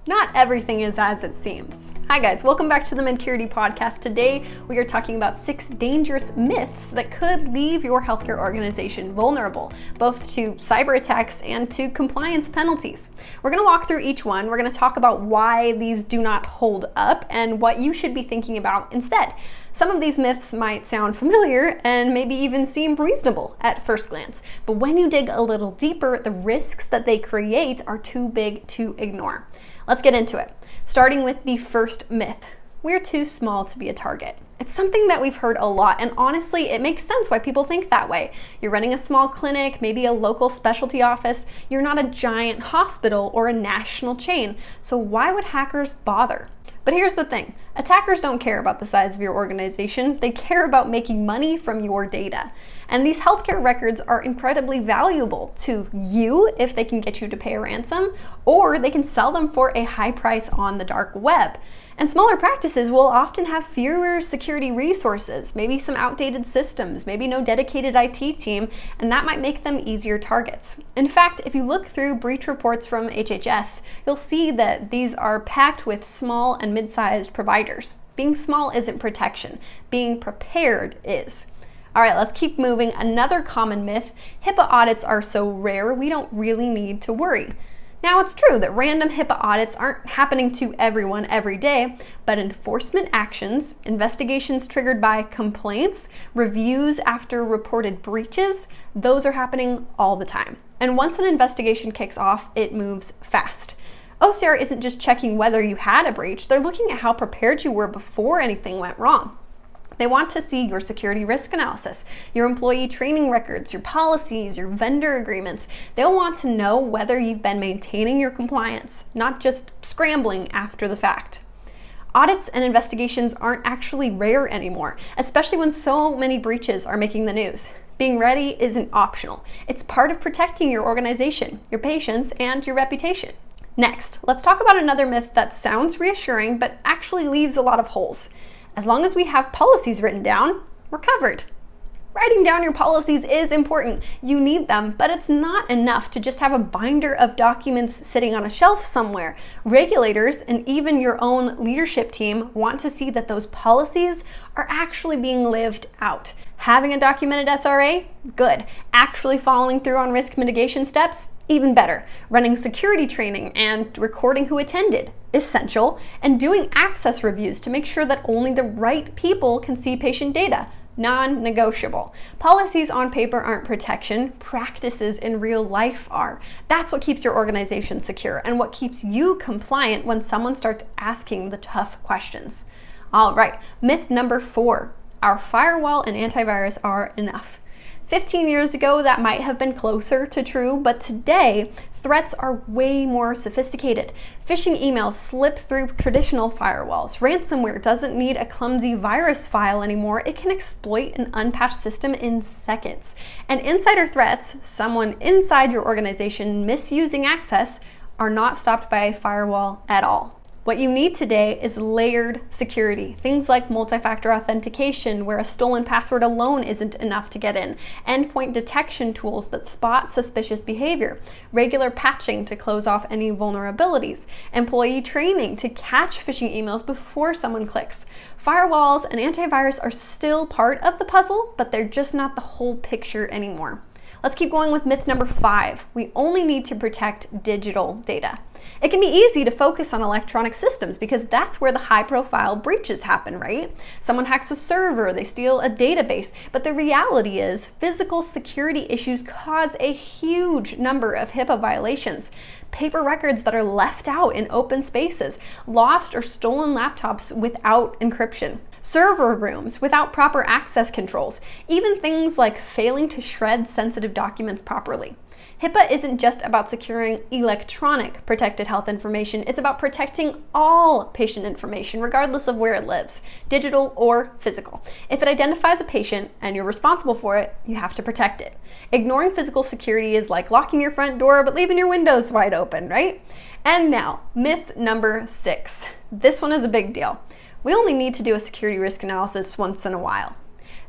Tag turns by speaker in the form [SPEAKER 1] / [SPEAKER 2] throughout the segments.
[SPEAKER 1] Not everything is as it seems. Hi guys, welcome back to the Medcurity podcast. Today we are talking about 6 dangerous myths that could leave your healthcare organization vulnerable, both to cyber attacks and to compliance penalties. We're going to walk through each one. We're going to talk about why these do not hold up and what you should be thinking about instead. Some of these myths might sound familiar and maybe even seem reasonable at first glance, but when you dig a little deeper, the risks that they create are too big to ignore. Let's get into it. Starting with the first myth, we're too small to be a target. It's something that we've heard a lot, and honestly, it makes sense why people think that way. You're running a small clinic, maybe a local specialty office. You're not a giant hospital or a national chain, so why would hackers bother? But here's the thing, attackers don't care about the size of your organization, they care about making money from your data. And these healthcare records are incredibly valuable to you if they can get you to pay a ransom, or they can sell them for a high price on the dark web. And smaller practices will often have fewer security resources, maybe some outdated systems, maybe no dedicated IT team, and that might make them easier targets. In fact, if you look through breach reports from HHS, you'll see that these are packed with small and mid-sized providers. Being small isn't protection, being prepared is. All right, let's keep moving. Another common myth, HIPAA audits are so rare, we don't really need to worry. Now, it's true that random HIPAA audits aren't happening to everyone every day, but enforcement actions, investigations triggered by complaints, reviews after reported breaches, those are happening all the time. And once an investigation kicks off, it moves fast. OCR isn't just checking whether you had a breach, they're looking at how prepared you were before anything went wrong. They want to see your security risk analysis, your employee training records, your policies, your vendor agreements. They'll want to know whether you've been maintaining your compliance, not just scrambling after the fact. Audits and investigations aren't actually rare anymore, especially when so many breaches are making the news. Being ready isn't optional. It's part of protecting your organization, your patients, and your reputation. Next, let's talk about another myth that sounds reassuring but actually leaves a lot of holes. As long as we have policies written down, we're covered. Writing down your policies is important. You need them, but it's not enough to just have a binder of documents sitting on a shelf somewhere. Regulators and even your own leadership team want to see that those policies are actually being lived out. Having a documented SRA? Good. Actually following through on risk mitigation steps? Even better. Running security training and recording who attended? Essential. And doing access reviews to make sure that only the right people can see patient data? Non-negotiable. Policies on paper aren't protection, practices in real life are. That's what keeps your organization secure and what keeps you compliant when someone starts asking the tough questions. All right, myth number 4. Our firewall and antivirus are enough. 15 years ago, that might have been closer to true, but today, threats are way more sophisticated. Phishing emails slip through traditional firewalls. Ransomware doesn't need a clumsy virus file anymore. It can exploit an unpatched system in seconds. And insider threats, someone inside your organization misusing access, are not stopped by a firewall at all. What you need today is layered security. Things like multi-factor authentication, where a stolen password alone isn't enough to get in, endpoint detection tools that spot suspicious behavior, regular patching to close off any vulnerabilities, employee training to catch phishing emails before someone clicks. Firewalls and antivirus are still part of the puzzle, but they're just not the whole picture anymore. Let's keep going with myth number 5. We only need to protect digital data. It can be easy to focus on electronic systems because that's where the high-profile breaches happen, right? Someone hacks a server, they steal a database, but the reality is physical security issues cause a huge number of HIPAA violations. Paper records that are left out in open spaces, lost or stolen laptops without encryption, server rooms without proper access controls, even things like failing to shred sensitive documents properly. HIPAA isn't just about securing electronic protected health information, it's about protecting all patient information, regardless of where it lives, digital or physical. If it identifies a patient and you're responsible for it, you have to protect it. Ignoring physical security is like locking your front door but leaving your windows wide open, right? And now, myth number 6. This one is a big deal. We only need to do a security risk analysis once in a while.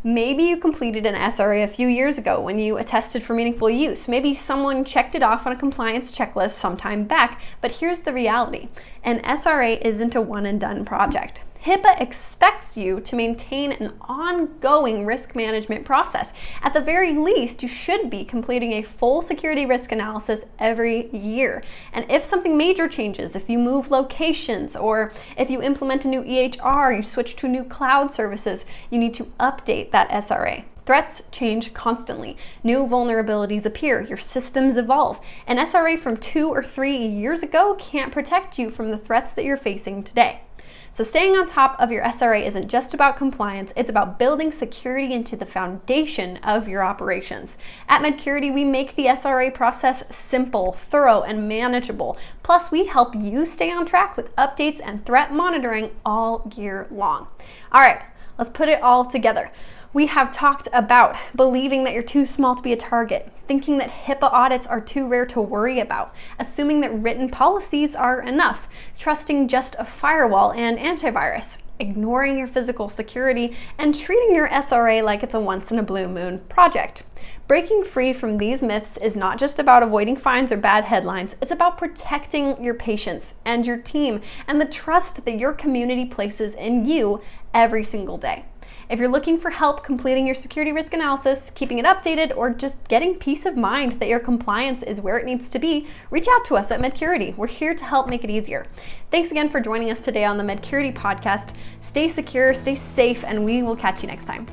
[SPEAKER 1] Maybe you completed an SRA a few years ago when you attested for meaningful use. Maybe someone checked it off on a compliance checklist sometime back, but here's the reality. An SRA isn't a one and done project. HIPAA expects you to maintain an ongoing risk management process. At the very least, you should be completing a full security risk analysis every year. And if something major changes, if you move locations, or if you implement a new EHR, you switch to new cloud services, you need to update that SRA. Threats change constantly. New vulnerabilities appear, your systems evolve. An SRA from 2 or 3 years ago can't protect you from the threats that you're facing today. So staying on top of your SRA isn't just about compliance, it's about building security into the foundation of your operations. At Medcurity, we make the SRA process simple, thorough, and manageable. Plus, we help you stay on track with updates and threat monitoring all year long. All right, let's put it all together. We have talked about believing that you're too small to be a target, thinking that HIPAA audits are too rare to worry about, assuming that written policies are enough, trusting just a firewall and antivirus, ignoring your physical security, and treating your SRA like it's a once-in-a-blue-moon project. Breaking free from these myths is not just about avoiding fines or bad headlines, it's about protecting your patients and your team and the trust that your community places in you every single day. If you're looking for help completing your security risk analysis, keeping it updated, or just getting peace of mind that your compliance is where it needs to be, reach out to us at Medcurity. We're here to help make it easier. Thanks again for joining us today on the Medcurity podcast. Stay secure, stay safe, and we will catch you next time.